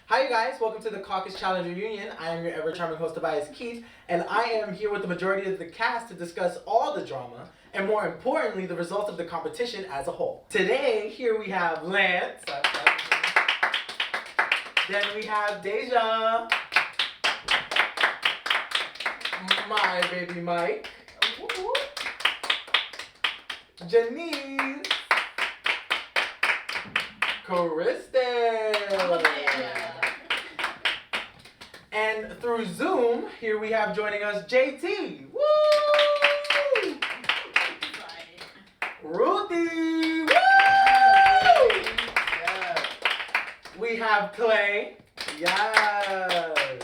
Hi, you guys. Welcome to the Caucus Challenge Reunion. I am your ever charming host, Tobias Keith, and I am here with the majority of the cast to discuss all the drama and, more importantly, the results of the competition as a whole. Today, here we have Lance. Then we have Deja. My baby Mike. Janice. Kristen. And through Zoom, here we have joining us JT. Woo! Ruthie. Woo! We have Clay. Yes.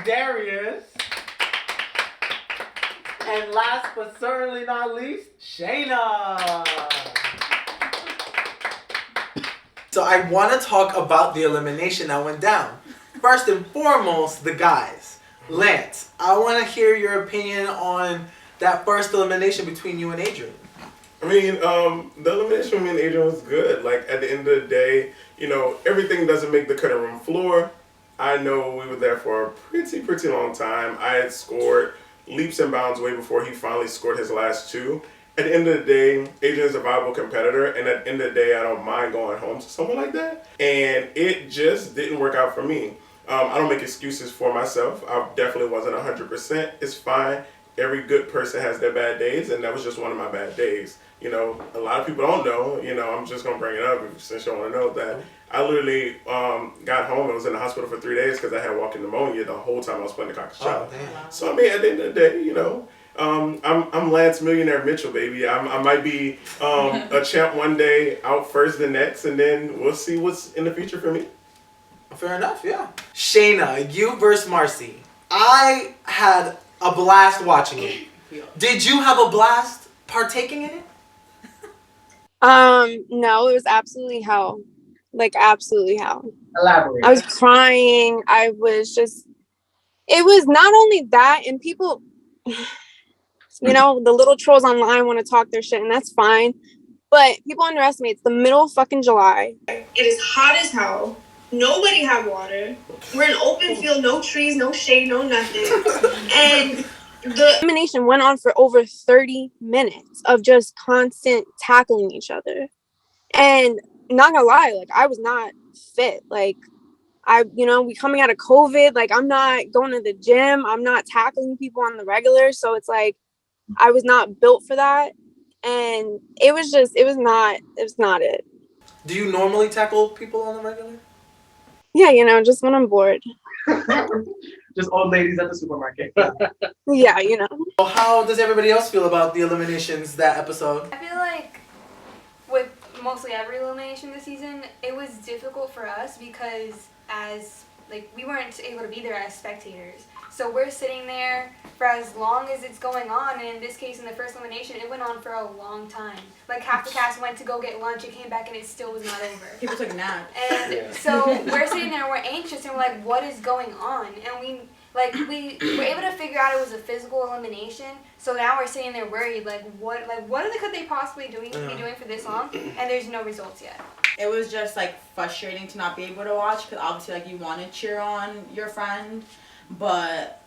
Darius. And last but certainly not least, Shayna. So I want to talk about the elimination that went down. First and foremost, the guys. Lance, I want to hear your opinion on that first elimination between you and Adrian. I mean, the elimination with me and Adrian was good. Like, at the end of the day, everything doesn't make the cutting room floor. I know we were there for a pretty long time. I had scored leaps and bounds way before he finally scored his last two. At the end of the day, Adrian's a viable competitor, and at the end of the day, I don't mind going home to someone like that. And it just didn't work out for me. I don't make excuses for myself. I definitely wasn't 100%. It's fine. Every good person has their bad days, and that was just one of my bad days. A lot of people don't know. I'm just going to bring it up since you want to know that. I literally got home and was in the hospital for 3 days because I had walking pneumonia the whole time I was playing the Caucus Challenge. So, I mean, at the end of the day, I'm Lance Millionaire Mitchell, baby. I might be a champ one day, out first the next, and then we'll see what's in the future for me. Fair enough, yeah. Shayna, you versus Marcy. I had a blast watching it. Did you have a blast partaking in it? No, it was absolutely hell. Like, absolutely hell. Elaborate. I was crying. It was not only that, and people, the little trolls online want to talk their shit, and that's fine. But people underestimate it's the middle of fucking July. It is hot as hell. Nobody had water. We're in open field, no trees, no shade, no nothing. And the elimination went on for over 30 minutes of just constant tackling each other. And not gonna lie, like, I was not fit. Like, we coming out of COVID, like, I'm not going to the gym. I'm not tackling people on the regular. So it's like, I was not built for that. And it was not it. Do you normally tackle people on the regular? Yeah, just when I'm bored. Just old ladies at the supermarket. Yeah, Well, how does everybody else feel about the eliminations that episode? I feel like with mostly every elimination this season, it was difficult for us because we weren't able to be there as spectators. So we're sitting there for as long as it's going on, and in this case, in the first elimination, it went on for a long time. Like, half the cast went to go get lunch, it came back, and it still was not over. People took a nap. And so we're sitting there, we're anxious, and we're like, what is going on? And we were able to figure out it was a physical elimination. So now we're sitting there worried, could they possibly be doing for this long? And there's no results yet. It was just frustrating to not be able to watch because obviously you want to cheer on your friend, but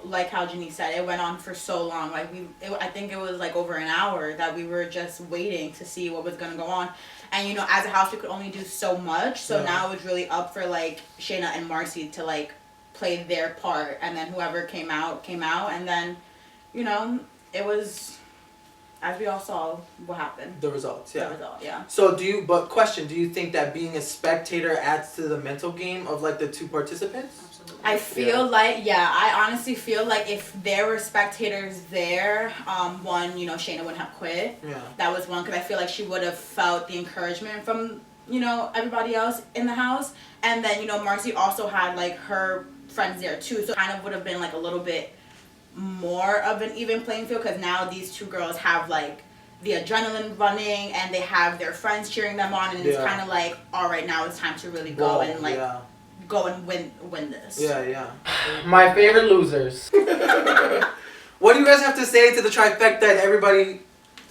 like how Jenny said, it went on for so long. I think it was over an hour that we were just waiting to see what was gonna go on. And as a house we could only do so much. So now it was really up for Shayna and Marcy to play their part, and then whoever came out, and then it was, as we all saw what happened. The results, yeah. The result, yeah. So do you think that being a spectator adds to the mental game of the two participants? Absolutely. I feel I honestly feel like if there were spectators there, one, Shayna wouldn't have quit. Yeah. That was one, because I feel like she would have felt the encouragement from, everybody else in the house. And then, Marcy also had her friends there too. So it kind of would have been a little bit more of an even playing field, because now these two girls have the adrenaline running and they have their friends cheering them on, and it's kind of all right, now it's time to really go and go and win this. Yeah. My favorite losers. What do you guys have to say to the trifecta and everybody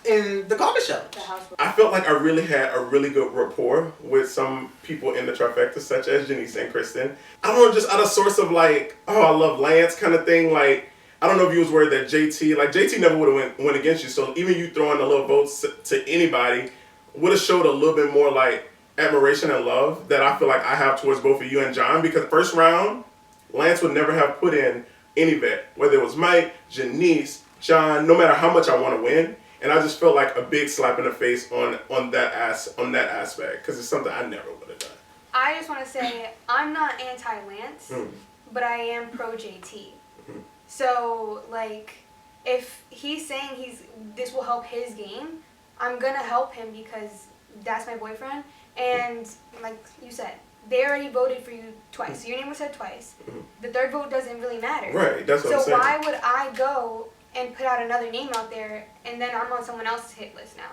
in the Caucus challenge. I felt like I really had a really good rapport with some people in the trifecta, such as Janice and Kristen. I don't know, just out of source of like, oh, I love Lance kind of thing. Like, I don't know if you was worried that JT never would have went against you. So even you throwing a little votes to anybody would have showed a little bit more like admiration and love that I feel like I have towards both of you and John. Because first round, Lance would never have put in any vet, whether it was Mike, Janice, John, no matter how much I want to win. And I just felt like a big slap in the face on that aspect, because it's something I never would have done. I just want to say I'm not anti-Lance, but I am pro-JT. So, like, if he's saying this will help his game, I'm going to help him because that's my boyfriend. And, like you said, they already voted for you twice. So your name was said twice. The third vote doesn't really matter. Right, that's what I'm saying. So why would I go and put out another name out there and then I'm on someone else's hit list now?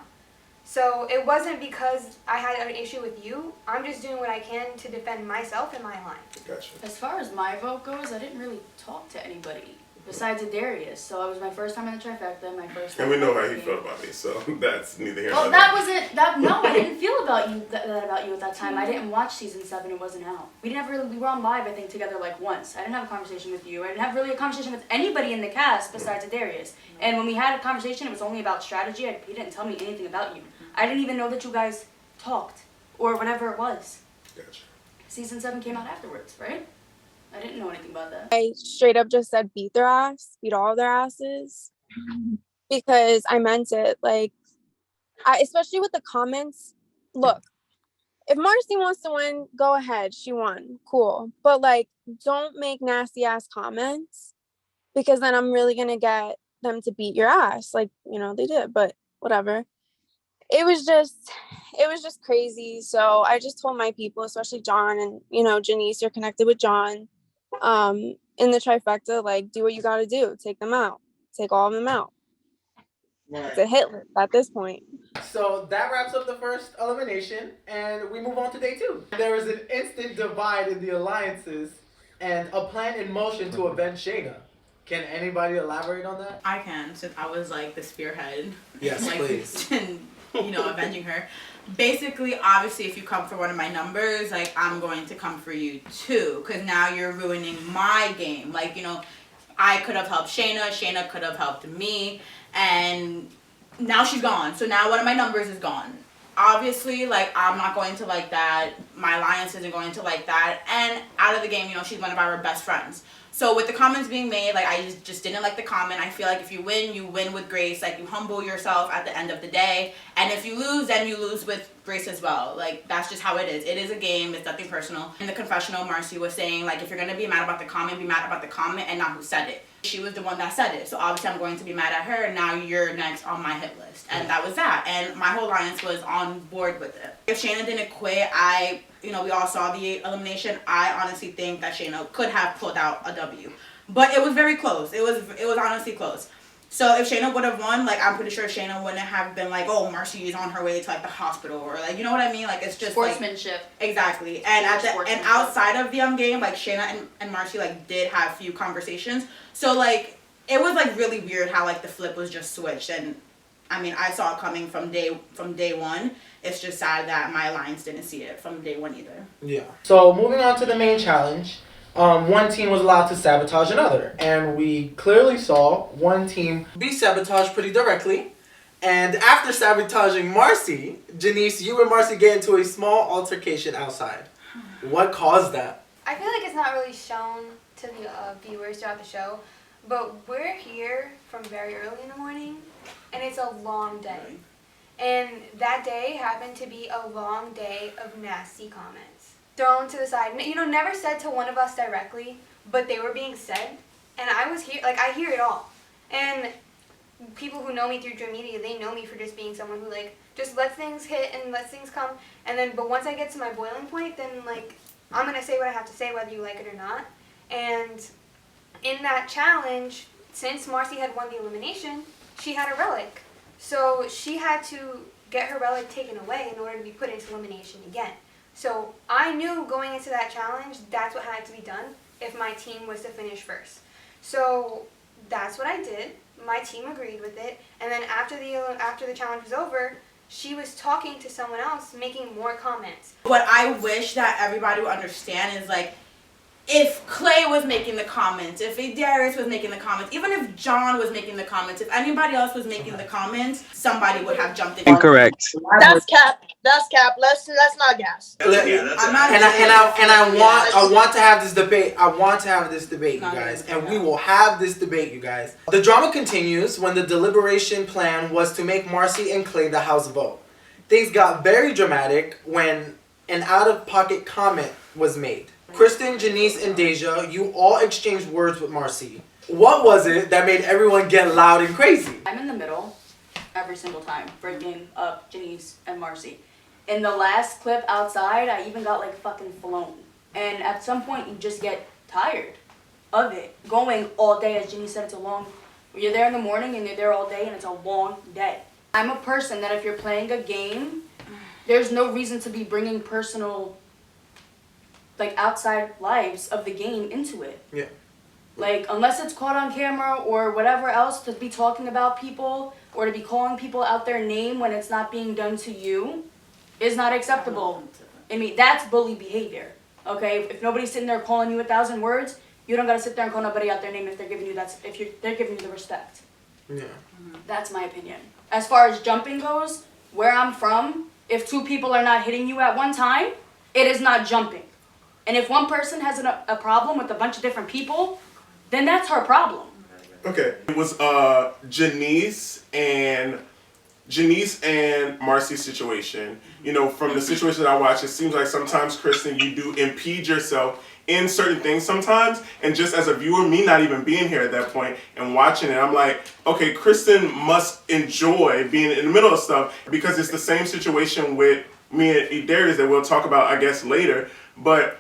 So it wasn't because I had an issue with you. I'm just doing what I can to defend myself and my line. Gotcha. As far as my vote goes, I didn't really talk to anybody besides Darius. So it was my first time in the trifecta, my first time. And we know how he felt about me, so that's neither here nor Well, there. that wasn't that. No, I didn't feel about you that about you at that time. I didn't watch season 7; it wasn't out. We were on live, I think, together like once. I didn't have a conversation with you. I didn't have really a conversation with anybody in the cast besides Darius. And when we had a conversation, it was only about strategy. He didn't tell me anything about you. I didn't even know that you guys talked or whatever it was. Gotcha. Season 7 came out afterwards, right? I didn't know anything about that. I straight up just said beat their ass, beat all their asses, because I meant it. Like, especially with the comments. Look, if Marcy wants to win, go ahead. She won, cool. But like, don't make nasty ass comments, because then I'm really gonna get them to beat your ass, like they did. But whatever. It was just crazy. So I just told my people, especially John and Janice, you're connected with John. In the trifecta, like, do what you got to do. Take them out. Take all of them out. It's a hit list at this point. So that wraps up the first elimination, and we move on to day 2. There was an instant divide in the alliances and a plan in motion to avenge Shayna. Can anybody elaborate on that? I can, since I was like the spearhead. Yes, like, please. And, avenging her. Basically, obviously, if you come for one of my numbers, like, I'm going to come for you too, because now you're ruining my game. Like, I could have helped Shayna could have helped me, and now she's gone. So now one of my numbers is gone. Obviously, like, I'm not going to like that. My alliance isn't going to like that. And out of the game, she's one of our best friends. So with the comments being made, like, I just didn't like the comment. I feel like if you win with grace. Like, you humble yourself at the end of the day. And if you lose, then you lose with grace as well. Like, that's just how it is. It is a game. It's nothing personal. In the confessional, Marcy was saying, like, if you're going to be mad about the comment, be mad about the comment and not who said it. She was the one that said it. So obviously I'm going to be mad at her. And now you're next on my hit list. And that was that. And my whole alliance was on board with it. If Shayna didn't quit, we all saw the elimination. I honestly think that Shayna could have pulled out a W. But it was very close. It was honestly close. So if Shayna would have won, like, I'm pretty sure Shayna wouldn't have been like, oh, Marcy is on her way to, like, the hospital, or, like, you know what I mean? Like, it's just Sportsmanship. Like, exactly. And and outside of the game, like, Shayna and Marcy, like, did have a few conversations. So, like, it was, like, really weird how, like, the flip was just switched. And I mean, I saw it coming from day one. It's just sad that my alliance didn't see it from day one either. Yeah. So moving on to the main challenge, one team was allowed to sabotage another, and we clearly saw one team be sabotaged pretty directly. And after sabotaging Marcy, Janice, you and Marcy get into a small altercation outside. What caused that? I feel like it's not really shown to the viewers throughout the show, but we're here from very early in the morning, and it's a long day. And that day happened to be a long day of nasty comments thrown to the side. Never said to one of us directly, but they were being said. And I was here, like, I hear it all. And people who know me through Dream Media, they know me for just being someone who, like, just lets things hit and lets things come. And then, but once I get to my boiling point, then, like, I'm going to say what I have to say, whether you like it or not. And in that challenge, since Marcy had won the elimination, she had a relic. So she had to get her relic taken away in order to be put into elimination again. So I knew going into that challenge, that's what had to be done if my team was to finish first. So that's what I did. my team agreed with it, and then after the challenge was over, she was talking to someone else, making more comments. What I wish that everybody would understand is like, if Clay was making the comments, if Darius was making the comments, even if John was making the comments, if anybody else was making the comments, somebody would have jumped in. Incorrect. That's cap. That's cap. Let's not gas. I'm not I want to have this debate. I want to have this debate, you guys, and we will have this debate, you guys. The drama continues when the deliberation plan was to make Marcy and Clay the house vote. Things got very dramatic when an out-of-pocket comment was made. Kristen, Janice, and Deja, you all exchanged words with Marcy. What was it that made everyone get loud and crazy? I'm in the middle every single time, breaking up Janice and Marcy. In the last clip outside, I even got like fucking flown. And at some point, you just get tired of it. Going all day, as Janice said, you're there in the morning and you're there all day and it's a long day. I'm a person that if you're playing a game, there's no reason to be bringing personal, like, outside lives of the game into it. Yeah. Like, unless it's caught on camera or whatever else, to be talking about people or to be calling people out their name when it's not being done to you is not acceptable. I mean, that's bully behavior, okay? If nobody's sitting there calling you 1,000 words, you don't gotta sit there and call nobody out their name if they're giving you they're giving you the respect. Yeah. That's my opinion. As far as jumping goes, where I'm from, if 2 people are not hitting you at one time, it is not jumping. And if one person has a problem with a bunch of different people, then that's her problem. Okay. It was Janice and Marcy's situation. You know, from the situation that I watch, it seems like sometimes, Kristen, you do impede yourself in certain things sometimes. And just as a viewer, me not even being here at that point and watching it, I'm like, okay, Kristen must enjoy being in the middle of stuff, because it's the same situation with me and Darius that we'll talk about, I guess, later. But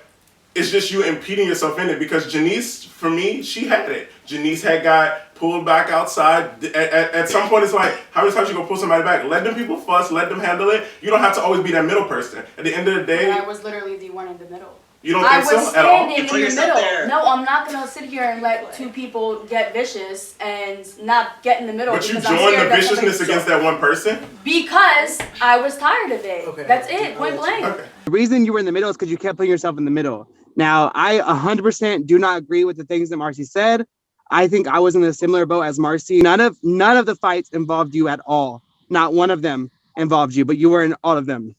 it's just you impeding yourself in it, because Janice, for me, she had it. Janice had got pulled back outside. At some point, it's like, how many times you gonna pull somebody back? Let them people fuss, let them handle it. You don't have to always be that middle person. At the end of the day, I was literally the one in the middle. You don't think so at all? I was standing in the middle. No, I'm not gonna sit here and let 2 people get vicious and not get in the middle. But you joined the viciousness against that one person? Because I was tired of it. Okay. That's it, point blank. Okay. The reason you were in the middle is because you kept putting yourself in the middle. Now, I 100% do not agree with the things that Marcy said. I think I was in a similar boat as Marcy. None of the fights involved you at all. Not one of them involved you, but you were in all of them.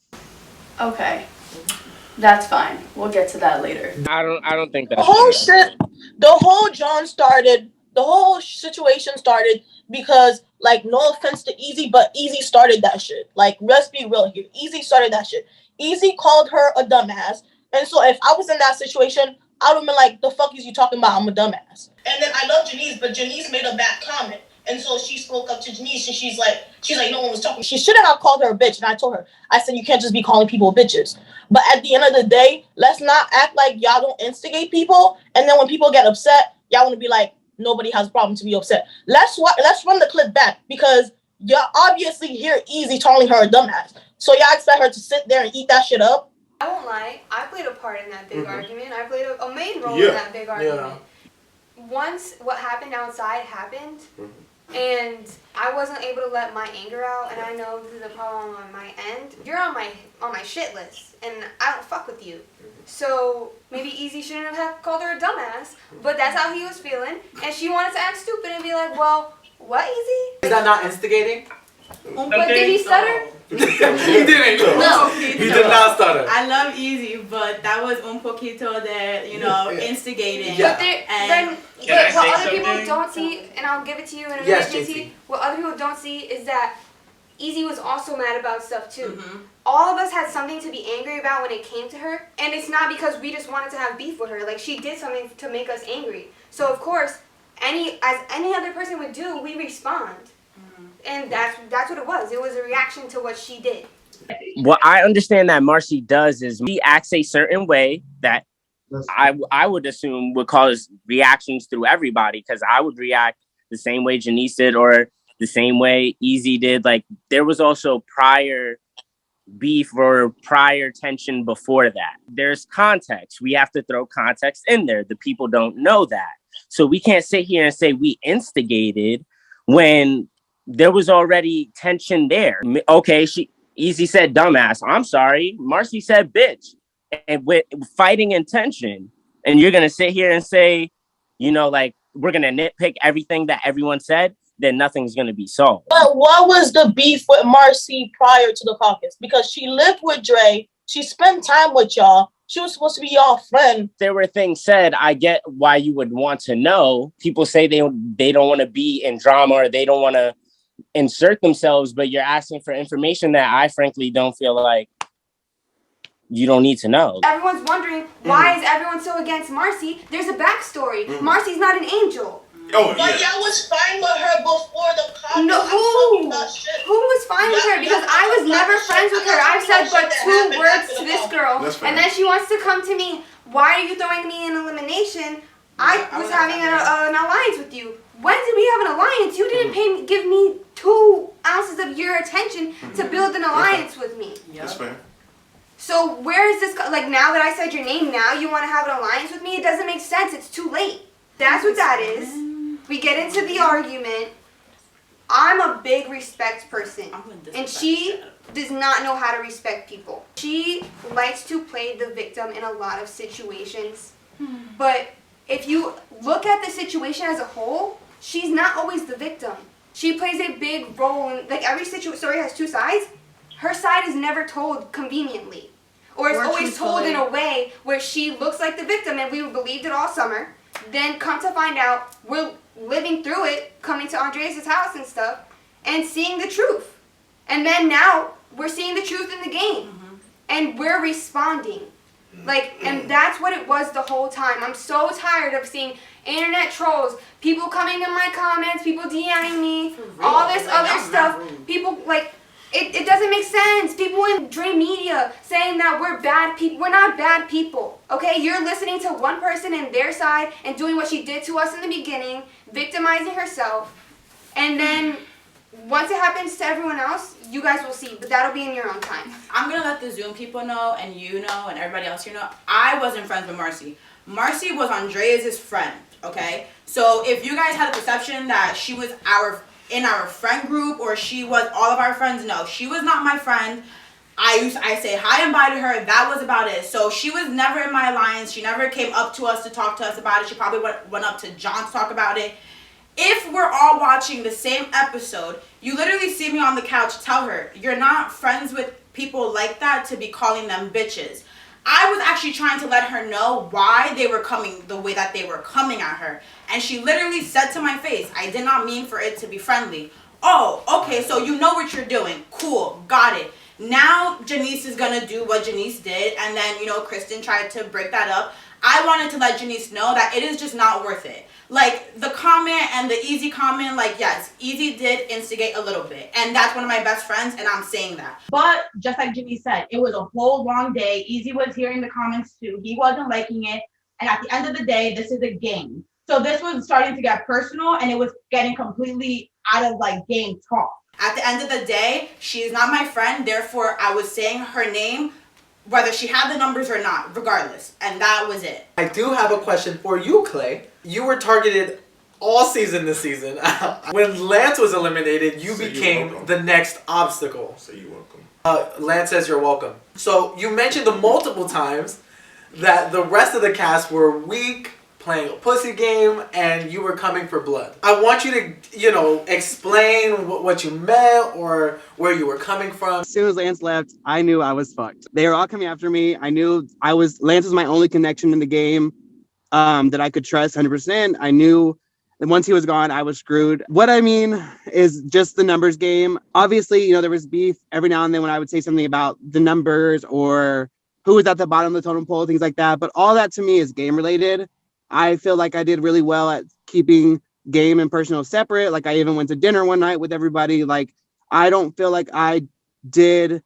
Okay. That's fine. We'll get to that later. I don't think that's The whole situation started because, like, no offense to Easy, but Easy started that shit. Like, let's be real here. Easy started that shit. Easy called her a dumbass. And so if I was in that situation, I would have been like, the fuck is you talking about? I'm a dumbass. And then I love Janice, but Janice made a bad comment. And so she spoke up to Janice, and she's like, no one was talking. She shouldn't have called her a bitch. And I told her, I said, you can't just be calling people bitches. But at the end of the day, let's not act like y'all don't instigate people. And then when people get upset, y'all want to be like, nobody has a problem to be upset. Let's run the clip back, because y'all obviously hear Easy calling her a dumbass. So y'all expect her to sit there and eat that shit up? I won't lie, I played a part in that big argument. I played a main role in that big argument. Once what happened outside happened, and I wasn't able to let my anger out, and I know this is a problem on my end. You're on my shit list, and I don't fuck with you. So maybe Easy shouldn't have called her a dumbass, but that's how he was feeling, and she wanted to act stupid and be like, well, what, Easy? Is that not instigating? But did he stutter? He didn't. No, He did not stutter. I love Easy, but that was un poquito de, instigating. Yeah. But what other people don't see, and I'll give it to you in a Yes, minute, JT. JT, what other people don't see is that Easy was also mad about stuff too. All of us had something to be angry about when it came to her, and it's not because we just wanted to have beef with her. Like, she did something to make us angry. So of course, as any other person would do, we respond. And that's what it was. It was a reaction to what she did. What I understand that Marcy does is she acts a certain way that I would assume would cause reactions through everybody, because I would react the same way Janice did or the same way Easy did. Like, there was also prior beef or prior tension before that. There's context. We have to throw context in there. The people don't know that. So we can't sit here and say we instigated when there was already tension there. Okay, Easy said dumbass. I'm sorry. Marcy said bitch. And with fighting and tension, and you're gonna sit here and say, like we're gonna nitpick everything that everyone said, then nothing's gonna be solved. But what was the beef with Marcy prior to the caucus? Because she lived with Dre, she spent time with y'all. She was supposed to be y'all friend. There were things said. I get why you would want to know. People say they don't want to be in drama or they don't want to insert themselves, but you're asking for information that I frankly don't feel like you don't need to know. Everyone's wondering, why is everyone so against Marcy? There's a backstory. Marcy's not an angel. Oh, But yeah. y'all was fine with her before the caucus. No, who was fine with her? Because I was never friends with her. I've said but 2 words to this girl, and then she wants to come to me. Why are you throwing me in elimination? I was having an alliance with you. When did we have an alliance? You didn't give me 2 ounces of your attention to build an alliance with me. That's fair. So where is this, like now that I said your name, now you want to have an alliance with me? It doesn't make sense. It's too late. That's what that is. We get into the argument. I'm a big respect person, and she does not know how to respect people. She likes to play the victim in a lot of situations, but if you look at the situation as a whole, she's not always the victim. She plays a big role in, like every story has 2 sides. Her side is never told conveniently, or it's always told in a way where she looks like the victim, and we believed it all summer. Then come to find out, we're living through it, coming to Andreas' house and stuff, and seeing the truth. And then now we're seeing the truth in the game, and we're responding. And that's what it was the whole time. I'm so tired of seeing internet trolls, people coming in my comments, people DMing me, all this other stuff. People it doesn't make sense. People in Dre Media saying that we're bad people. We're not bad people, okay? You're listening to one person in their side and doing what she did to us in the beginning, victimizing herself. And then once it happens to everyone else, you guys will see, but that'll be in your own time. I'm going to let the Zoom people know, and you know, and everybody else here know, I wasn't friends with Marcy. Marcy was Andreas' friend, okay? So if you guys had the perception that she was in our friend group or she was all of our friends, no, she was not my friend. I say hi and bye to her. That was about it. So she was never in my alliance. She never came up to us to talk to us about it. She probably went up to John to talk about it. If we're all watching the same episode, you literally see me on the couch tell her, you're not friends with people like that to be calling them bitches. I was actually trying to let her know why they were coming the way that they were coming at her. And she literally said to my face, I did not mean for it to be friendly. Oh, okay, so you know what you're doing. Cool, got it. Now Janice is going to do what Janice did. And then, Kristen tried to break that up. I wanted to let Janice know that it is just not worth it. Like, the comment and the Easy comment, yes, Easy did instigate a little bit. And that's one of my best friends, and I'm saying that. But, just like Jimmy said, it was a whole long day. Easy was hearing the comments too. He wasn't liking it. And at the end of the day, this is a game. So this was starting to get personal, and it was getting completely out of, game talk. At the end of the day, she is not my friend. Therefore, I was saying her name, whether she had the numbers or not, regardless. And that was it. I do have a question for you, Clay. You were targeted all season this season. When Lance was eliminated, you became the next obstacle. So you're welcome. Lance says you're welcome. So you mentioned multiple times that the rest of the cast were weak, playing a pussy game, and you were coming for blood. I want you to, explain what you meant or where you were coming from. As soon as Lance left, I knew I was fucked. They were all coming after me. I knew Lance was my only connection in the game that I could trust 100%. I knew that once he was gone, I was screwed. What I mean is just the numbers game. Obviously, there was beef every now and then when I would say something about the numbers or who was at the bottom of the totem pole, things like that. But all that to me is game related. I feel like I did really well at keeping game and personal separate. Like, I even went to dinner one night with everybody. Like, I don't feel like I did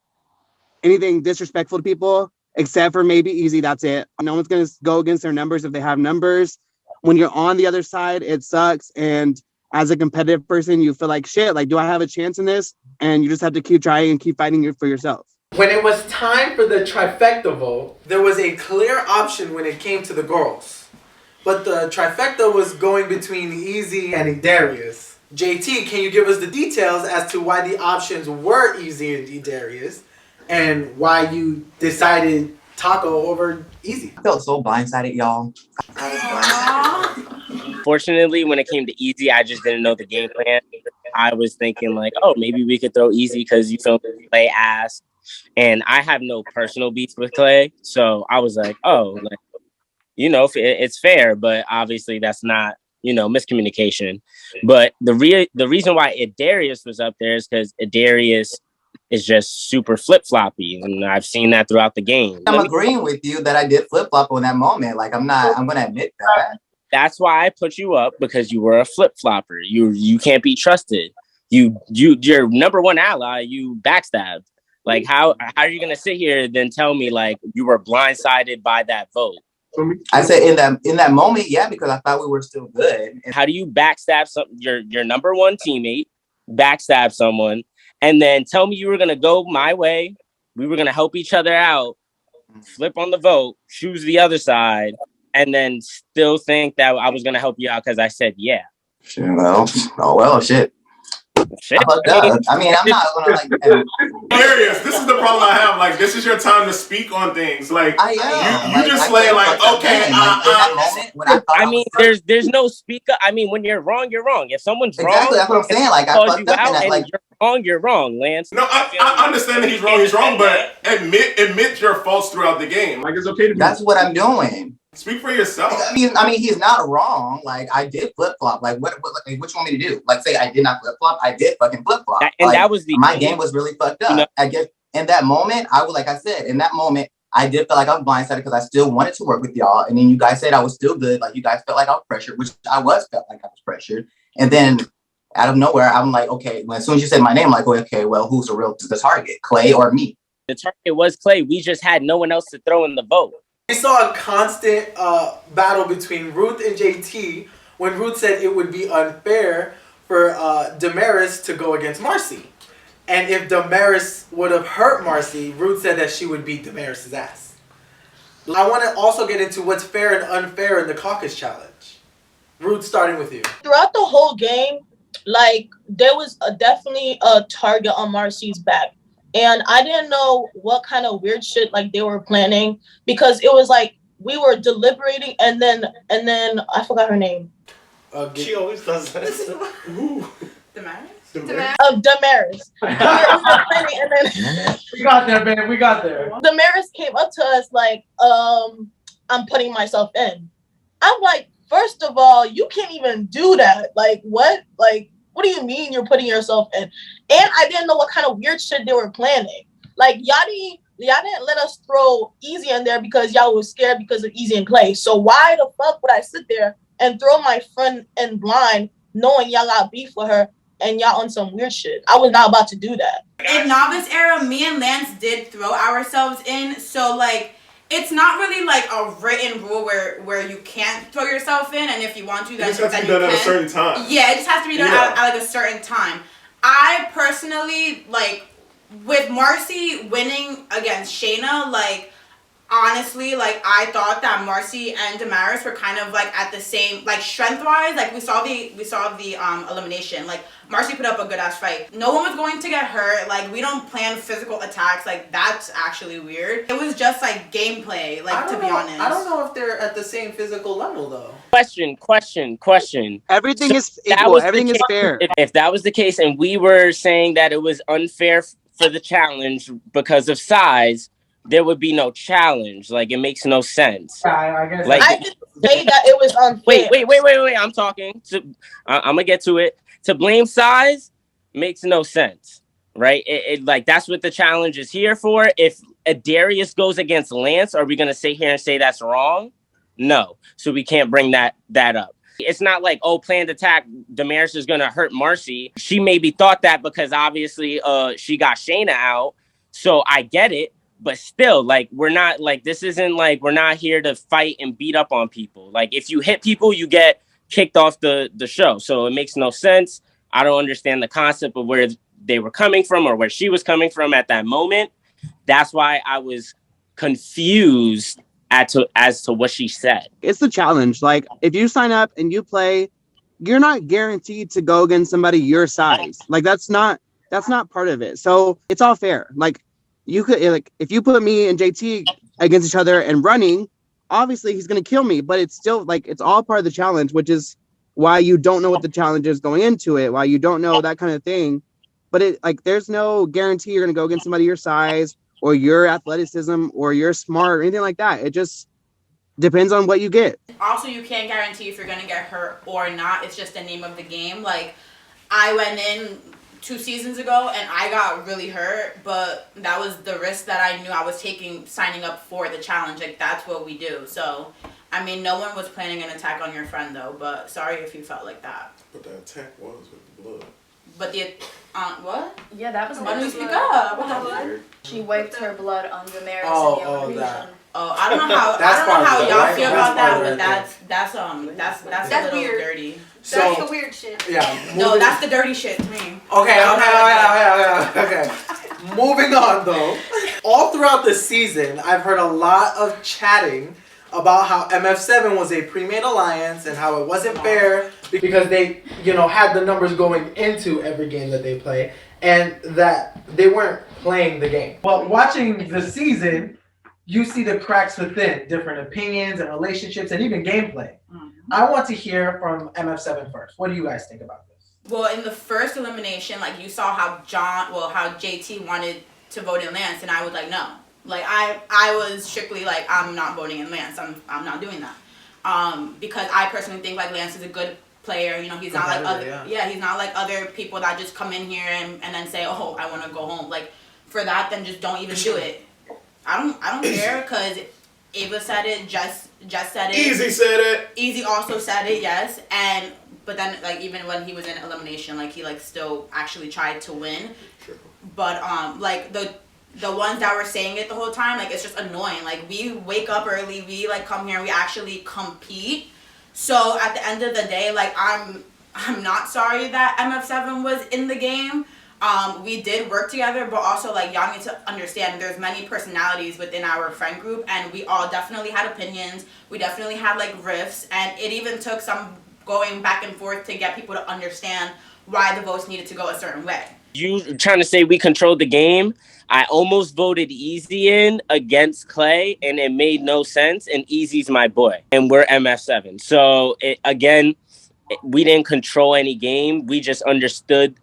anything disrespectful to people, except for maybe Easy. That's it. No one's going to go against their numbers if they have numbers. When you're on the other side, it sucks. And as a competitive person, you feel like shit. Like, do I have a chance in this? And you just have to keep trying and keep fighting for yourself. When it was time for the trifecta vote, there was a clear option when it came to the girls. But the trifecta was going between Easy and Darius. JT, can you give us the details as to why the options were Easy and Darius, and why you decided Taco over Easy? I felt so blindsided, y'all. I was blindsided. Fortunately, when it came to Easy, I just didn't know the game plan. I was thinking like, oh, maybe we could throw Easy because you feel Clay ass, and I have no personal beef with Clay, so I was like, oh, like, it's fair, but obviously that's not, miscommunication. But the reason why Darius was up there is because Darius is just super flip floppy, and I've seen that throughout the game. I'm agreeing with you that I did flip flop on that moment. Like I'm gonna admit that. That's why I put you up, because you were a flip flopper. You can't be trusted. Your number one ally, you backstabbed. Like how are you gonna sit here and then tell me like you were blindsided by that vote? I said in that moment, yeah, because I thought we were still good. How do you backstab your number one teammate, backstab someone, and then tell me you were gonna go my way, we were gonna help each other out, flip on the vote, choose the other side, and then still think that I was gonna help you out because I said yeah. Shit, shit. Shit. I mean, I'm not gonna like. Hilarious. This is the problem I have. Like, this is your time to speak on things. Like, I am. You just lay like, okay. I mean, there's no speaker. I mean, when you're wrong, you're wrong. If someone's wrong, that's what I'm saying. Like, I fucked up out, and like, you're wrong, Lance. No, I understand that he's wrong, but admit your faults throughout the game. Like, it's okay to be. That's what I'm doing. Speak for yourself. I mean, he's not wrong. Like, I did flip flop. Like, what you want me to do? Like, say I did not flip flop. I did fucking flip flop. And like, that was my game was really fucked up. I guess in that moment, like I said, in that moment, I did feel like I was blindsided because I still wanted to work with y'all. And then you guys said I was still good. Like, you guys felt like I was pressured, which I felt like I was pressured. And then out of nowhere, I'm like, okay. As soon as you said my name, I'm like, okay, well, who's the target, Clay or me? The target was Clay. We just had no one else to throw in the vote. We saw a constant battle between Ruth and JT when Ruth said it would be unfair for Damaris to go against Marcy. And if Damaris would have hurt Marcy, Ruth said that she would beat Damaris' ass. I want to also get into what's fair and unfair in the Caucus challenge. Ruth, starting with you. Throughout the whole game, like, there was definitely a target on Marcy's back. And I didn't know what kind of weird shit like they were planning, because it was like we were deliberating and then I forgot her name. She always does that. Damaris. Damaris. And then we got there, man. We got there. Damaris came up to us like, I'm putting myself in. I'm like, first of all, you can't even do that. Like, what? Like, what do you mean you're putting yourself in? And I didn't know what kind of weird shit they were planning. Like, y'all didn't let us throw Easy in there because y'all was scared because of Easy and Clay. So why the fuck would I sit there and throw my friend in blind knowing y'all got beef with her and y'all on some weird shit? I was not about to do that. In novice era, me and Lance did throw ourselves in. So, like, it's not really like a written rule where you can't throw yourself in, and if you want to, then you can. It just has to be done at a certain time. Yeah, it just has to be done at like a certain time. I personally, like, with Marcy winning against Shayna, like, honestly, like, I thought that Marcy and Damaris were kind of like at the same, like, strength wise. Like, we saw the elimination. Like, Marcy put up a good ass fight. No one was going to get hurt. Like, we don't plan physical attacks. Like, that's actually weird. It was just like gameplay. Like, to be honest, I don't know if they're at the same physical level though. Question. Everything is equal. Everything is fair. If that was the case, and we were saying that it was unfair for the challenge because of size, there would be no challenge. Like, it makes no sense. I guess. Like, I didn't say that it was unfair. Wait. I'm talking. I'm gonna get to it. To blame size makes no sense, right? It like, that's what the challenge is here for. If Darius goes against Lance, are we gonna sit here and say that's wrong? No. So we can't bring that up. It's not like, oh, planned attack, Damaris is gonna hurt Marcy. She maybe thought that because obviously she got Shayna out. So I get it. But still, like, we're not, like, this isn't like, we're not here to fight and beat up on people. Like, if you hit people, you get kicked off the show. So it makes no sense. I don't understand the concept of where they were coming from or where she was coming from at that moment. That's why I was confused as to what she said. It's the challenge. Like, if you sign up and you play you're not guaranteed to go against somebody your size. Like that's not part of it. So it's all fair. Like you could, like, if you put me and JT against each other and running, obviously he's going to kill me, but it's still like, it's all part of the challenge, which is why you don't know what the challenge is going into it, why you don't know that kind of thing. But it, like, there's no guarantee you're going to go against somebody your size or your athleticism or you're smart or anything like that. It just depends on what you get. Also, you can't guarantee if you're going to get hurt or not. It's just the name of the game. Like, I went in 2 seasons ago and I got really hurt, but that was the risk that I knew I was taking signing up for the challenge. Like, that's what we do. So, I mean, no one was planning an attack on your friend, though, but sorry if you felt like that. But the attack was with the blood. But the, what? Yeah, that was Why don't you nasty. speak up? What happened? She wiped her blood on the Damaris Oh, in the elimination. that. Oh, I don't know how That's I don't know how part of it, y'all right? feel That's about that, part of but it. that's a That's little weird. dirty. So, That's the weird shit. yeah. No, moving- that's the dirty shit to me. Okay. Moving on though. All throughout the season, I've heard a lot of chatting about how MF7 was a pre-made alliance and how it wasn't fair because they, had the numbers going into every game that they play and that they weren't playing the game. But watching the season, you see the cracks within different opinions and relationships and even gameplay. I want to hear from MF7 first. What do you guys think about this? Well, in the first elimination, like, you saw how how JT wanted to vote in Lance, and I was like, no. Like, I was strictly like, I'm not voting in Lance. I'm not doing that. Because I personally think, like, Lance is a good player. He's not like other he's not like other people that just come in here and then say, oh, I want to go home. Like, for that, then just don't even do it. I don't care, because Ava said it, Jess said it. Easy said it. Easy also said it, yes. But then, like, even when he was in elimination, like, he, like, still actually tried to win. But like, the ones that were saying it the whole time, like, it's just annoying. Like, we wake up early, we, like, come here, we actually compete. So at the end of the day, like, I'm not sorry that MF7 was in the game. We did work together, but also, like, y'all need to understand there's many personalities within our friend group, and we all definitely had opinions. We definitely had, like, riffs, and it even took some going back and forth to get people to understand why the votes needed to go a certain way. You trying to say we controlled the game? I almost voted Easy in against Clay, and it made no sense, and Easy's my boy, and we're MF7. So, we didn't control any game. We just understood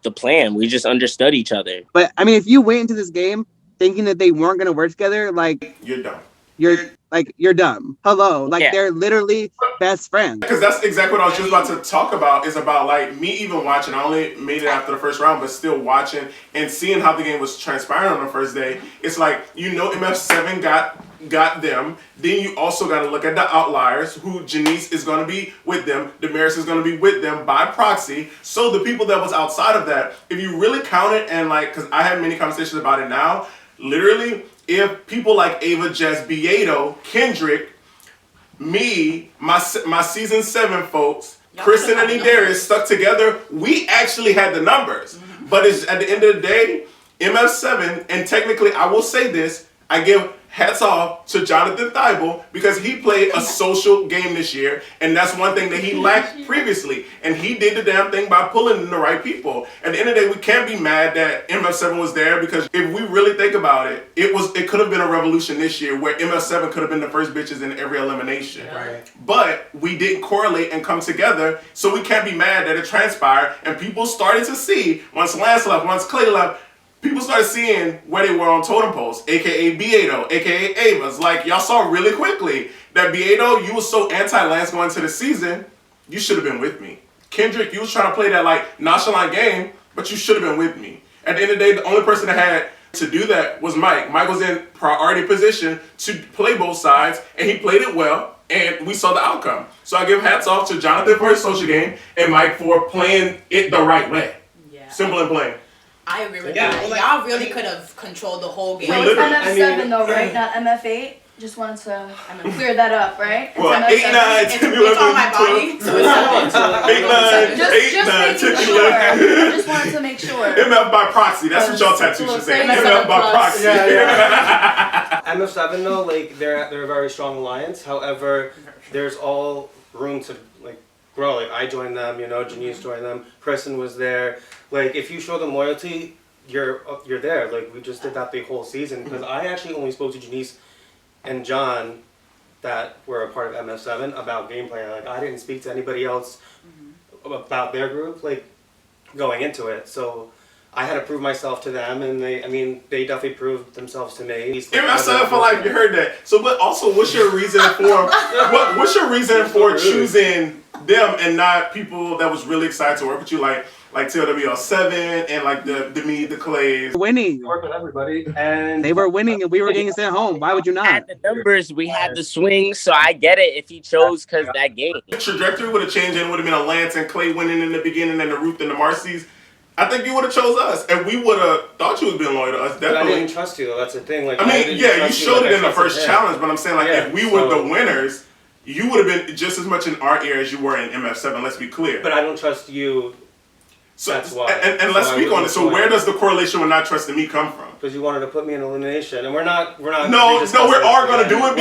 the plan. We just understood each other. But I mean, if you went into this game thinking that they weren't going to work together, like, You're dumb. You're dumb. Hello. Like, Yeah. they're literally best friends. Because that's exactly what I was just about to talk about, is about, like, me even watching. I only made it after the first round, but still watching and seeing how the game was transpiring on the first day. It's like, MF7 got them. Then you also got to look at the outliers, who Janice is going to be with them. Damaris is going to be with them by proxy. So the people that was outside of that, if you really count it, and, like, because I had many conversations about it now, literally, if people like Ava, Jess, Beato, Kendrick, me, my season 7 folks, Kristen and Darius stuck together, we actually had the numbers. But it's, at the end of the day, MF7, and technically I will say this, I give hats off to Jonathan Thibault, because he played a social game this year, and that's one thing that he lacked previously. And he did the damn thing by pulling in the right people. At the end of the day, we can't be mad that MF7 was there, because if we really think about it, it could have been a revolution this year where MF7 could have been the first bitches in every elimination. Right. But we didn't correlate and come together, so we can't be mad that it transpired. And people started to see, once Lance left, once Clay left, people started seeing where they were on totem poles, aka Beato, aka Ava's. Like, y'all saw really quickly that Beato, you was so anti-Lance going into the season, you should have been with me. Kendrick, you was trying to play that, like, nonchalant game, but you should have been with me. At the end of the day, the only person that had to do that was Mike. Mike was in priority position to play both sides, and he played it well, and we saw the outcome. So I give hats off to Jonathan for his social game, and Mike for playing it the right way. Yeah. Simple and plain. I agree with Yeah, that. well, like, Y'all really could have controlled the whole game. So it's literally- MF7 though, right? Not MF8? Just wanted to clear that up, right? It's Well, MF7. 8, 9, It's 10, 11, on my body, 12. so it's 7. 8, 9, Just 8, 9, making 10, sure. 11. I just wanted to make sure. MF by proxy. That's what y'all tattoos should say. MF MF by proxy. MF7 though, like they're a very strong alliance. However, there's all room to like bro, like I joined them, you know, Janice joined them, Kristen was there. Like if you show them loyalty, you're there. Like we just did that the whole season because I actually only spoke to Janice and John that were a part of MF7 about gameplay. Like I didn't speak to anybody else about their group like going into it. So I had to prove myself to them, and they definitely proved themselves to me. MF7 for life, you heard that. So, but also, what's your reason for what's your reason for choosing them and not people that was really excited to work with you, like TLWL7 and like the me, the Clays? Winning. Work with everybody, and They were winning, and we were getting sent home. Why would you We not? had the numbers, we had the swings, so I get it if he chose because that game. The trajectory would have changed, and it would have been a Lance and Clay winning in the beginning, and the Ruth and the Marcy's. I think you would have chose us, and we would have thought you would have been loyal to us. But I Definitely. didn't trust you though. That's the thing. Like I mean, yeah, you showed it in the first him. challenge, but I'm saying like Yeah, if we were so- the winners, you would have been just as much in our ear as you were in MF7. Let's be clear. But I don't trust you. So, That's why. And let's So I speak on it. wouldn't So join. where does the correlation with not trusting me come from? Because you wanted to put me in elimination, and we're not. No, we are going to do it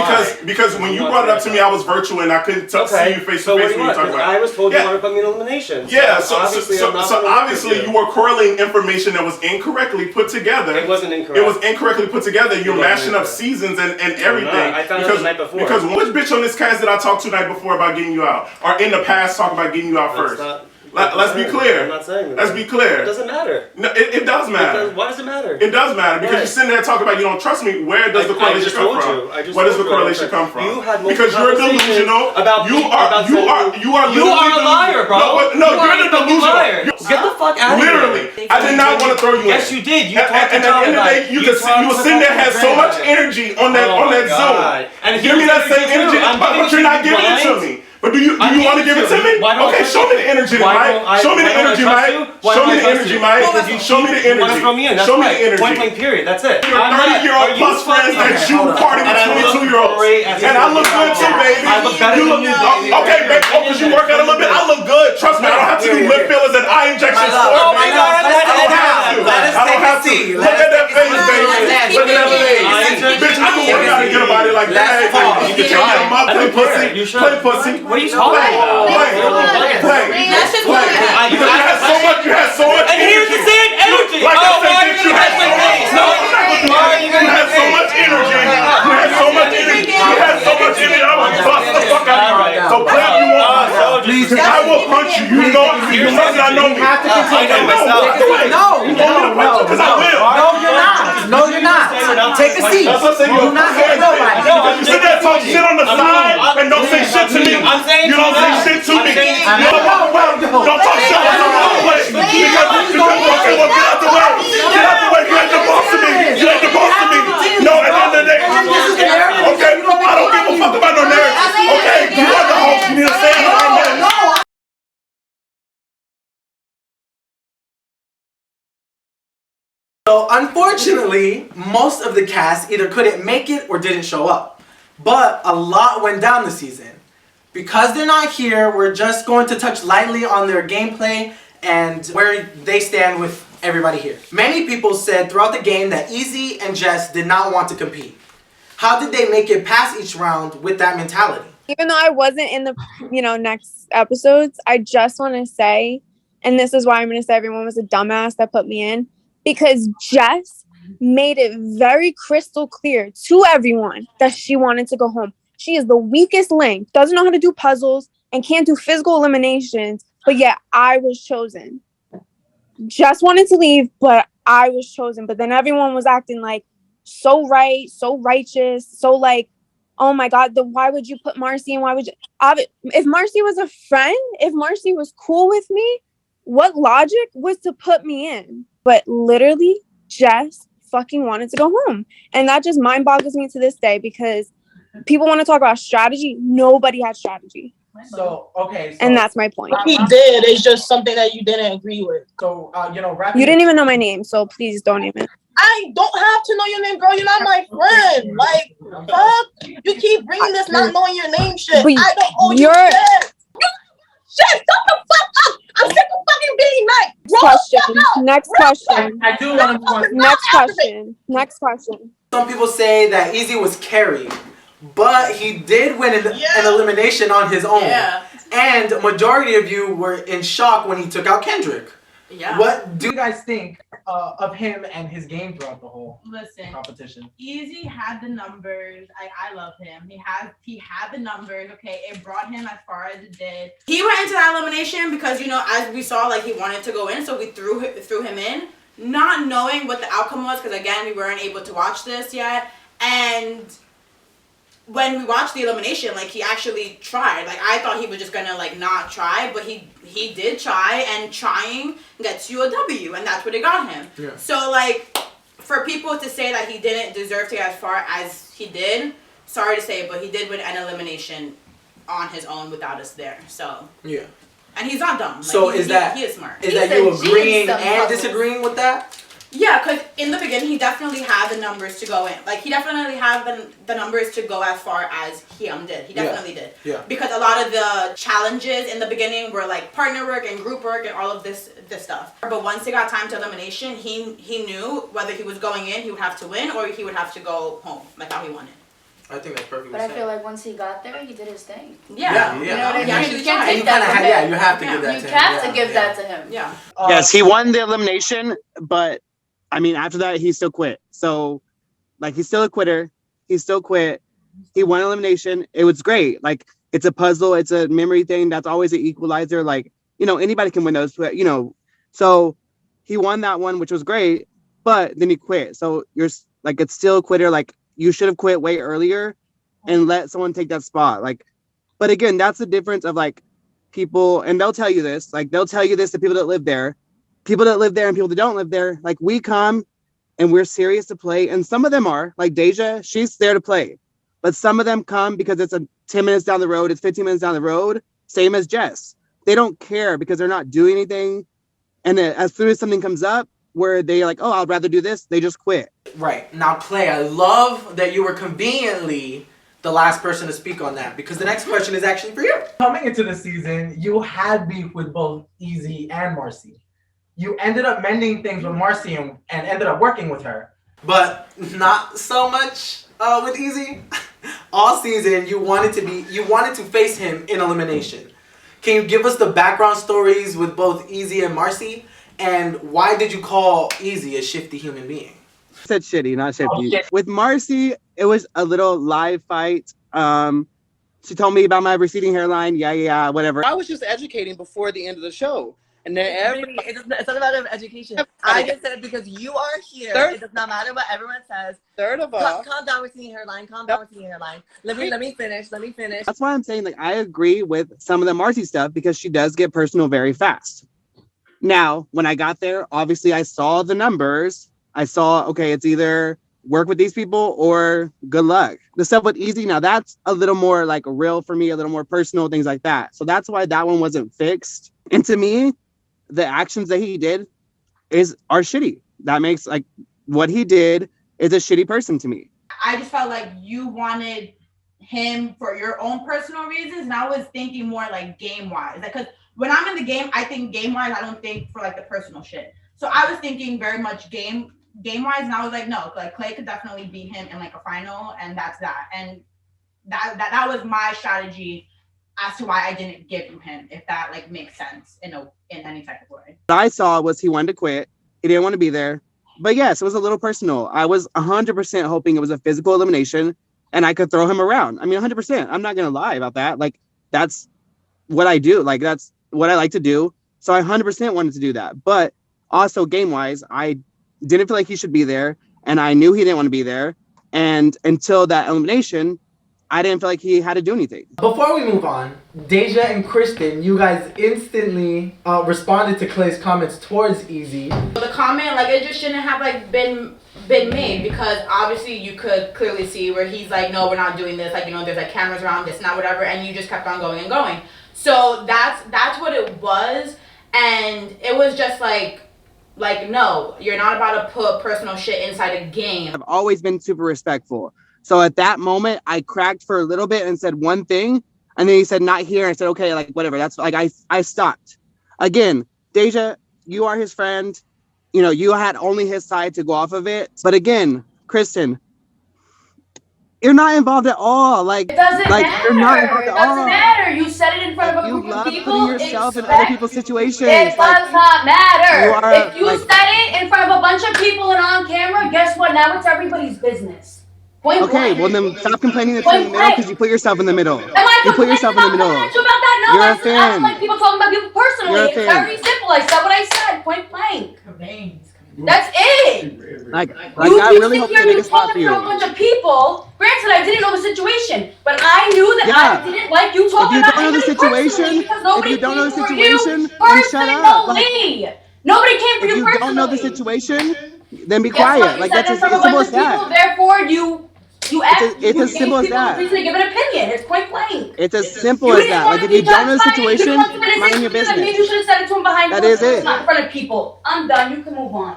because when you brought it up to me, I was virtual and I couldn't see you face to face when you talk about it. I was told you wanted to put me in elimination. Yeah, so obviously, I'm not gonna obviously work with you were correlating information that was incorrectly put together. It wasn't incorrect. It was incorrectly put together. You're It wasn't mashing up incorrect. seasons and everything. I found out the night before. Because which bitch on this cast did I talk to the night before about getting you out? Or in the past talk about getting you out first? Let's be clear. I'm not saying that. Let's be clear. It doesn't matter. No, it does matter. Why does it matter? It does matter because you're sitting there talking about you don't trust me. Where does the correlation come from? Where does the correlation come from? You had because you're delusional. About you are a liar, bro. No, you're the delusional. Get the fuck out of here. Literally, I did not want to throw you in. Yes, you did. You At talked the end of the day, you were sitting there had so much energy on that Zoom. And give me that same energy, but you're not giving it to me. But do you want to give it to me? Okay, show me the energy, Mike. Show me the energy, Mike. Show me the energy, Mike. Show me the energy. Show me the energy. Point blank period. That's it. Your 30-year-old plus friends that you party with 22-year-olds. And I look good too, baby. I look better than you, baby. Okay, baby. Oh, because you work out a little bit. I look good. Trust me, I don't have to do lip fillers and eye injections. Oh my God, I don't have to. Look at that face, baby. Look at that face. Bitch, I can work out and get a body like that. You can take that mouth, play pussy. Play pussy. What are you talking about? Play. You had so much And here's the same energy. Like I said, bitch, you had so much. No, I'm not gonna do that. You had so much energy. You had so much energy. You had so much energy. I would bust the fuck out of you. So play if you want. I will punch you. You know that I know me. have to continue. I know myself. No, You want me to punch you? Because I will. No, you're not. No, you're not. Take a seat. That's what I'm saying. You're not hitting nobody. Because you sit there and talk shit on the side and don't say shit to me. I'm saying You don't say shit to me. Don't talk shit on the wrong way. Because okay, well, get out the way. Get out the way. You ain't the boss of me. You ain't the boss of me. No, at the end of the day. Okay, I don't give a fuck about no narrative. Okay, you are the host. You need to stay in the right. So unfortunately, most of the cast either couldn't make it or didn't show up. But a lot went down this season. Because they're not here, we're just going to touch lightly on their gameplay and where they stand with everybody here. Many people said throughout the game that Easy and Jess did not want to compete. How did they make it past each round with that mentality? Even though I wasn't in the, next episodes, I just want to say, and this is why I'm going to say everyone was a dumbass that put me in, because Jess made it very crystal clear to everyone that she wanted to go home. She is the weakest link, doesn't know how to do puzzles, and can't do physical eliminations, but yet I was chosen. Just wanted to leave, but I was chosen. But then everyone was acting like so right, so righteous, so like, oh my God, why would you put Marcy and why would you? If Marcy was a friend, if Marcy was cool with me, what logic was to put me in? But literally, Jess fucking wanted to go home. And that just mind boggles me to this day because people want to talk about strategy. Nobody had strategy. So, okay. And that's my point. He did. It's just something that you didn't agree with. So, You didn't even know my name, so please don't even. I don't have to know your name, girl. You're not my friend. Like, fuck. You keep bringing this not knowing your name shit. But I don't owe you shit. Shit, shut the fuck up. I'm sick of fucking being nice. Next question. I do want to move on. Next question. Some people say that Easy was carried, but he did win an elimination on his own. Yeah. And a majority of you were in shock when he took out Kendrick. Yeah. What do you guys think of him and his game throughout the whole competition? Easy had the numbers. I love him. He had the numbers. Okay, it brought him as far as it did. He went into that elimination because, you know, as we saw, like, he wanted to go in, so we threw him in, not knowing what the outcome was, because again, we weren't able to watch this yet. And when we watched the elimination, like, he actually tried. Like, I thought he was just gonna, like, not try, but he did try, and trying gets you a W, and that's what it got him. Yeah. So, like, for people to say that he didn't deserve to get as far as he did, sorry to say, but he did win an elimination on his own without us there. So yeah, and he's not dumb. Like, so he is smart. Is that you agreeing and disagreeing with that? Yeah, because in the beginning, he definitely had the numbers to go in. Like, he definitely had the numbers to go as far as he did. He definitely did. Yeah. Because a lot of the challenges in the beginning were, like, partner work and group work and all of this stuff. But once it got time to elimination, he knew whether he was going in, he would have to win, or he would have to go home, like how he wanted. I think that's perfectly But said. I feel like once he got there, he did his thing. Yeah. You know what I mean? Yeah, You can't And take that from him. you have to give that to him. You have to give that to him. Yeah. Yes, he won the elimination, but I mean, after that, he still quit. So, like, he's still a quitter. He still quit. He won elimination. It was great. Like, it's a puzzle. It's a memory thing. That's always an equalizer. Like, you know, anybody can win those, you know. So, he won that one, which was great, but then he quit. So, you're, like, it's still a quitter. Like, you should have quit way earlier and let someone take that spot. Like, but again, that's the difference of, like, people, and they'll tell you this. Like, they'll tell you this to people that live there. People that live there and people that don't live there, like, we come and we're serious to play. And some of them are, like Deja, she's there to play. But some of them come because it's 10 minutes down the road, it's 15 minutes down the road, same as Jess. They don't care because they're not doing anything. And then as soon as something comes up where they're like, oh, I'd rather do this, they just quit. Right. Now, Clay, I love that you were conveniently the last person to speak on that, because the next question is actually for you. Coming into the season, you had beef with both Easy and Marcy. You ended up mending things with Marcy and ended up working with her. But not so much with Easy. All season, you wanted to face him in elimination. Can you give us the background stories with both Easy and Marcy? And why did you call Easy a shifty human being? I said shitty, not shifty. With Marcy, it was a little live fight. She told me about my receding hairline. Yeah, whatever. I was just educating before the end of the show. And then it's not a matter of education. I just said it because you are here. It does not matter what everyone says. Third of all, calm down with seeing hairline. Calm down with seeing hairline. Let me finish. That's why I'm saying, like, I agree with some of the Marcy stuff because she does get personal very fast. Now, when I got there, obviously I saw the numbers. I saw, okay, it's either work with these people or good luck. The stuff with Easy, now that's a little more like real for me, a little more personal, things like that. So that's why that one wasn't fixed. And to me, the actions that he did are shitty. That makes, like, what he did is a shitty person to me. I just felt like you wanted him for your own personal reasons, and I was thinking more like game-wise. Because when I'm in the game, I think game-wise, I don't think for, like, the personal shit. So I was thinking very much game-wise, and I was like, no, like, Clay could definitely beat him in, like, a final, and that's that. And that was my strategy as to why I didn't give you him, if that, like, makes sense in any type of way. What I saw was he wanted to quit. He didn't want to be there. But yes, it was a little personal. I was 100% hoping it was a physical elimination and I could throw him around. I mean, 100%. I'm not going to lie about that. Like, that's what I do. Like, that's what I like to do. So I 100% wanted to do that. But also game-wise, I didn't feel like he should be there. And I knew he didn't want to be there. And until that elimination, I didn't feel like he had to do anything. Before we move on, Deja and Kristen, you guys instantly responded to Clay's comments towards Easy. The comment, like, it just shouldn't have, like, been made, because obviously you could clearly see where he's like, no, we're not doing this. Like, you know, there's, like, cameras around, this, not whatever, and you just kept on going and going. So that's what it was, and it was just like, no, you're not about to put personal shit inside a game. I've always been super respectful. So at that moment, I cracked for a little bit and said one thing. And then he said, not here. And I said, okay, like, whatever. That's like, I stopped. Again, Deja, you are his friend. You know, you had only his side to go off of it. But again, Kristen, You're not involved at all. Like, It doesn't like matter. you're not involved It at doesn't all. matter. You said it in front of a You group love of people. putting yourself in other people's situations. It Like, does not matter. you are, If you like- said it in front of a bunch of people and on camera, guess what? Now it's everybody's business. Point okay, blank. well then stop complaining that you're in the middle because you put yourself in the middle. Am I You put yourself in the middle. coming at you about that? No, You're a I don't fan. like people talking about people personally. You're a It's fan. very simple. I said what I said. Point blank. That's it. Like You I really hope sit here they and make a you spot talk for to you. a bunch of people. Granted, I didn't know the situation, but I knew that Yeah. I didn't like you If talking you about don't know the anybody personally situation, because if nobody you don't know the came for you situation, then shut up. Like, personally. Nobody came for if you you personally. don't know the situation, then be Guess what? quiet. You Like said that's that as from a simple bunch as of people, that. therefore you It's gave as simple as people the that. reason to give an opinion. It's point blank. It's as simple You as didn't that. want Like to if you be don't know the judged by it. You situation, didn't want somebody to say mind your something that maybe business. you should have said it to him behind That closed is doors, it. not in front of people. I'm done. You can move on.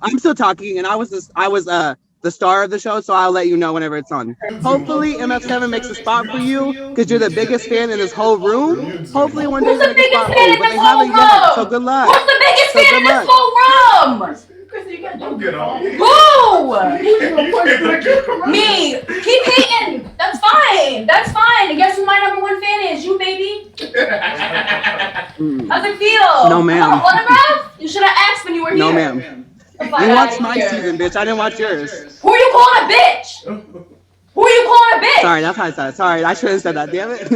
I'm still talking, and I was the star of the show, so I'll let you know whenever it's on. Hopefully, MF7 makes a spot for you because you're the biggest fan in this whole room. Hopefully, one day Who's they the make a biggest spot for fan you, in but they this whole haven't yet. So room? good luck. Who's the biggest So fan good in this luck. whole room? Don't get on me. Who? Me. Keep hating. That's fine. That's fine. And guess who my number one fan is? You, baby. How's it feel? No, ma'am. Autograph? You should have asked when you were here. No, ma'am. You watched my season, bitch. I didn't watch yours. Who are you calling a bitch? Who are you calling a bitch? Sorry, that's how I said it. Sorry, I shouldn't have said that. Damn it.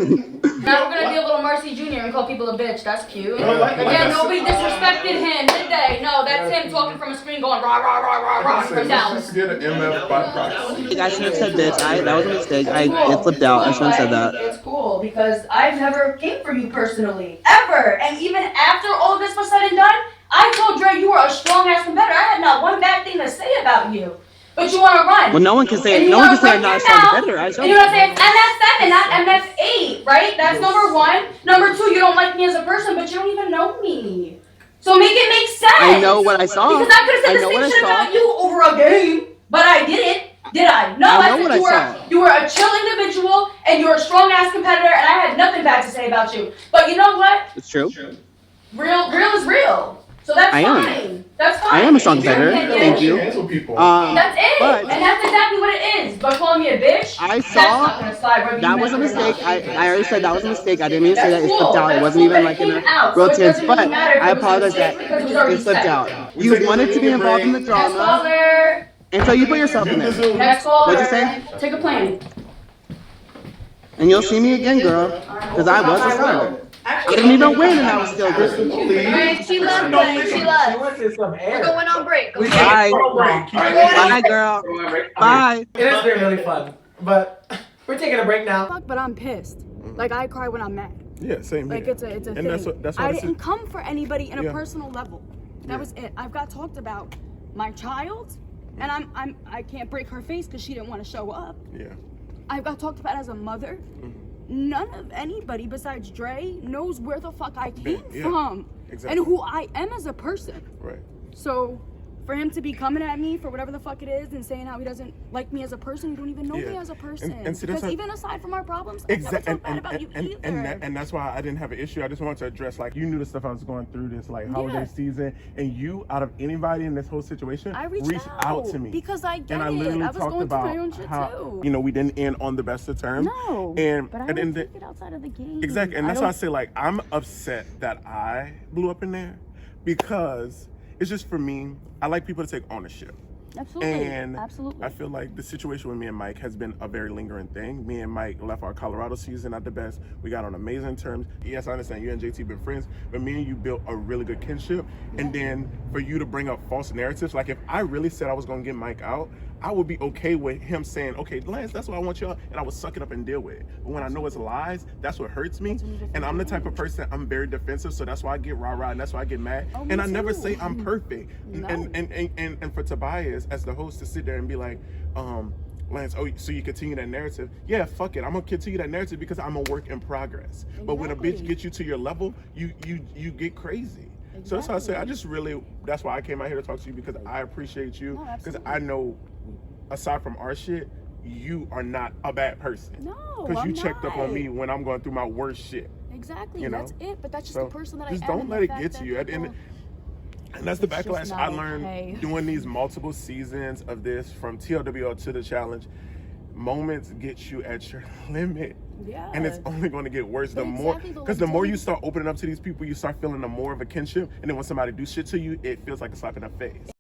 Now we're gonna be a little Marcy Jr. and call people a bitch. That's cute. like Again, that. nobody disrespected him, did they? No, that's him talking from a screen going rah rah rah rah rah from Dallas. Get an MF by proxy. I should have said bitch. That was a mistake. It slipped out. I shouldn't have said that. It's cool because I've never came for you personally, ever. And even after all this was said and done, I told Dre you were a strong ass competitor. I had not one bad thing to say about you. But you want to run. Well, no one can say And you no one wanna can say run I'm not a your strong mouth. competitor. I And you know what I'm saying? It's MF7, not MF8, right? That's number one. Number two, you don't like me as a person, but you don't even know me. So make it make sense. I know what I saw. Because I could have I said know the what I same shit saw. about you over a game, but I didn't. Did I? No, I know said what you I were saw. you were a chill individual and you're a strong ass competitor, and I had nothing bad to say about you. But you know what? It's true. Real is real. So that's I am. fine. That's fine. I am a strong It's your competitor. opinion. Thank you. Cancel people. That's it. But And that's exactly what it is. But calling me a bitch, I that's saw not gonna slide whether you that was a meant it or mistake. not. I already said that was a mistake. I didn't mean to say that. That's It cool. slipped out. It That's wasn't cool even that like it in came a out. real So it tense. doesn't But even matter if I it was a apologize mistake that because it was already it slipped said. out. You wanted to be involved in the Next drama, caller. and so you put yourself in there. Next caller. What'd you say? Take a plane. And you'll see me again, girl, because I was a star. I didn't even win, and I was still good. Alright, she left playing. She left. We're going on break. Okay? Bye. Bye, girl. Bye. It has been really fun, but we're taking a break now. But I'm pissed. Like I cry when I'm mad. Yeah, same here. Like it's a and thing. that's what I this is. didn't come for anybody in a Yeah. personal level. That was it. I've got talked about my child, and I can't break her face because she didn't want to show up. Yeah. I've got talked about as a mother. None of anybody besides Dre knows where the fuck I came from Exactly. and who I am as a person. Right. So for him to be coming at me for whatever the fuck it is and saying how he doesn't like me as a person, you don't even know me as a person. And see, that's because what- even aside from our problems, I never talk bad about you either. And that's why I didn't have an issue. I just wanted to address, like, you knew the stuff I was going through this, like, holiday season, and you, out of anybody in this whole situation, I reached out to me. because I get and I it. literally I was talked going through my own about shit how, too. you know, we didn't end on the best of terms. No, And but I at the don't end take it outside of the game. Exactly, and that's why I say, like, I'm upset that I blew up in there because it's just, for me, I like people to take ownership. Absolutely. And Absolutely. I feel like the situation with me and Mike has been a very lingering thing. Me and Mike left our Colorado season at the best. We got on amazing terms. Yes, I understand you and JT been friends, but me and you built a really good kinship. And then for you to bring up false narratives, like if I really said I was gonna get Mike out, I would be okay with him saying, okay, Lance, that's what I want y'all, and I would suck it up and deal with it. But when I know it's lies, that's what hurts me. And I'm the type of person, I'm very defensive, so that's why I get rah-rah, and that's why I get mad. And I never say I'm perfect. No. And for Tobias, as the host, to sit there and be like, Lance, oh, so you continue that narrative? Yeah, fuck it. I'm gonna continue that narrative because I'm a work in progress. But when a bitch gets you to your level, you get crazy. Exactly. So that's why I say, I just really, that's why I came out here to talk to you, because I appreciate you. Because I know, aside from our shit, you are not a bad person. No, because you I'm checked up on not. me when I'm going through my worst shit. Exactly. You know? That's it. But that's just So the person that just I am. don't let it get to you. And that's the It's just backlash not I learned okay. doing these multiple seasons of this, from TLWO to the challenge. moments get you at your limit. Yeah. And it's only going to get worse the more, because the more you start opening up to these people, you start feeling the more of a kinship. And then when somebody do shit to you, it feels like a slap in the face.